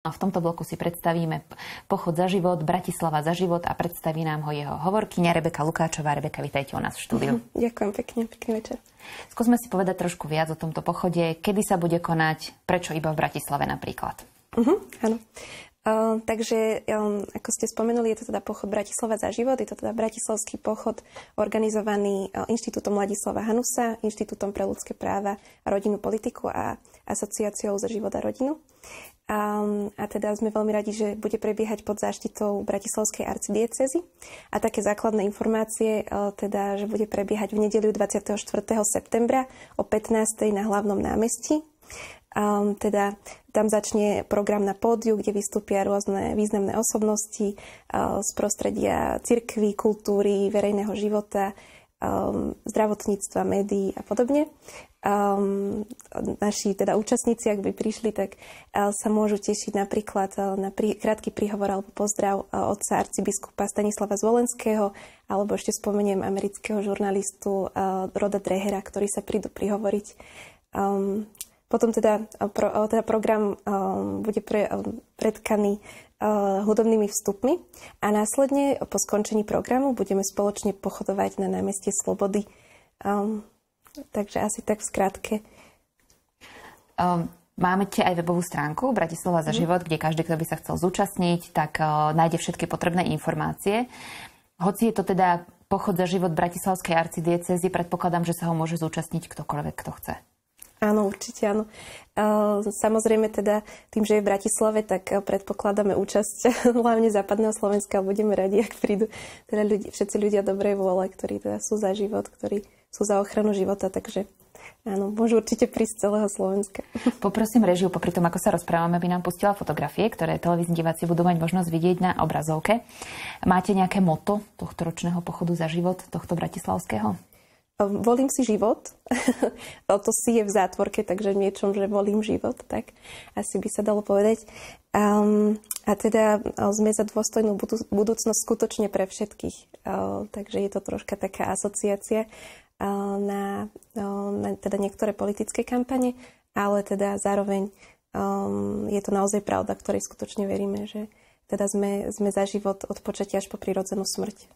A v tomto bloku si predstavíme pochod za život, Bratislava za život a predstaví nám ho jeho hovorkyňa Rebeka Lukáčová. Rebeka, vítajte u nás v štúdiu. Ďakujem pekne, pekný večer. Skúsme si povedať trošku viac o tomto pochode. Kedy sa bude konať, prečo iba v Bratislave napríklad? Áno. Takže, ako ste spomenuli, je to teda pochod Bratislava za život. Je to teda bratislavský pochod organizovaný Inštitútom Ladislava Hanusa, Inštitútom pre ľudské práva a rodinnú politiku a Asociáciou za život a rodinu. A teda sme veľmi radi, že bude prebiehať pod záštitou Bratislavskej arcidiecézy. A také základné informácie, teda, že bude prebiehať v nedeľu 24. septembra o 15. na hlavnom námestí. Teda tam začne program na pódiu, kde vystúpia rôzne významné osobnosti z prostredia cirkvi, kultúry, verejného života, zdravotníctva, médií a podobne. Naši teda účastníci, ak by prišli, tak sa môžu tešiť napríklad na krátky príhovor alebo pozdrav otca arcibiskupa Stanislava Zvolenského, alebo ešte spomeniem amerického žurnalistu Roda Drehera, ktorí sa prídu prihovoriť. Potom teda program bude predkaný hudobnými vstupmi a následne po skončení programu budeme spoločne pochodovať na námestie Slobody. Takže asi tak v skratke. Máte aj webovú stránku Bratislava za život, kde každý, kto by sa chcel zúčastniť, tak nájde všetky potrebné informácie. Hoci je to teda pochod za život Bratislavskej arcidiecézy, predpokladám, že sa ho môže zúčastniť ktokoľvek, kto chce. Áno, určite áno. Samozrejme teda tým, že je v Bratislave, tak predpokladáme účasť hlavne západného Slovenska a budeme radi, ak prídu teda všetci ľudia dobrej vôle, ktorí teda sú za život, ktorí sú za ochranu života, takže áno, môžu určite prísť z celého Slovenska. Poprosím režiu, popri tom, ako sa rozprávame, aby nám pustila fotografie, ktoré televízni diváci budú mať možnosť vidieť na obrazovke. Máte nejaké motto tohto ročného pochodu za život, tohto bratislavského? Volím si život. To si je v zátvorke, takže v niečom, že volím život, tak asi by sa dalo povedať. A teda sme za dôstojnú budúcnosť skutočne pre všetkých. Takže je to troška taká asociácia na teda niektoré politické kampane, ale teda zároveň je to naozaj pravda, ktorej skutočne veríme, že teda sme za život od počatia až po prirodzenú smrť.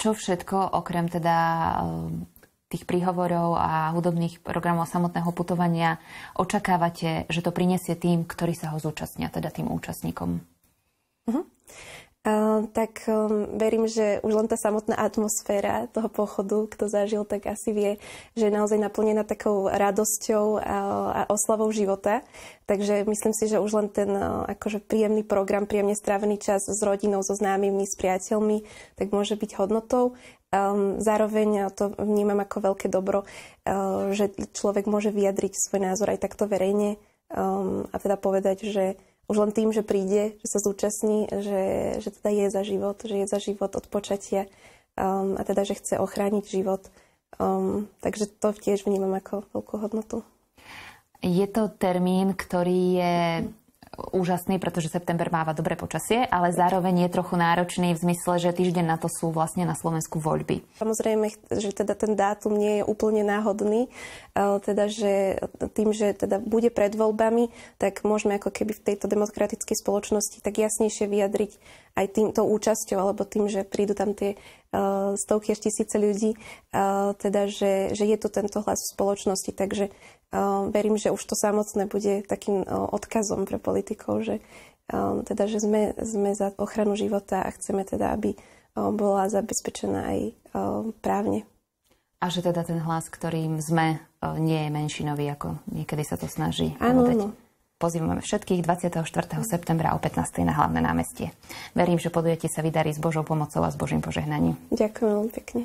Čo všetko, okrem teda tých príhovorov a hudobných programov samotného putovania, očakávate, že to prinesie tým, ktorí sa ho zúčastnia, teda tým účastníkom? Tak verím, že už len tá samotná atmosféra toho pochodu, kto zažil, tak asi vie, že je naozaj naplnená takou radosťou a oslavou života. Takže myslím si, že už len ten akože príjemný program, príjemne strávený čas s rodinou, so známymi, s priateľmi, tak môže byť hodnotou. Zároveň to vnímam ako veľké dobro, že človek môže vyjadriť svoj názor aj takto verejne a teda povedať, že už len tým, že príde, že sa zúčastní, že teda je za život od počatia a teda, že chce ochrániť život. Takže to tiež vnímam ako veľkú hodnotu. Je to termín, ktorý je úžasný, pretože september máva dobré počasie, ale zároveň je trochu náročný v zmysle, že týždeň na to sú vlastne na Slovensku voľby. Samozrejme, že teda ten dátum nie je úplne náhodný, teda, že tým, že teda bude pred voľbami, tak môžeme ako keby v tejto demokratickej spoločnosti tak jasnejšie vyjadriť aj týmto účasťou, alebo tým, že prídu tam tie stovky až tisíce ľudí, teda, že je to tento hlas v spoločnosti, takže verím, že už to samotné bude takým odkazom pre politikov, že teda, že sme za ochranu života a chceme teda, aby bola zabezpečená aj právne. A že teda ten hlas, ktorým sme, nie je menšinový, ako niekedy sa to snaží povedať. Áno. Pozývame všetkých 24. septembra o 15. na hlavné námestie. Verím, že podujatie sa vydarí s Božou pomocou a s Božím požehnaním. Ďakujem veľmi pekne.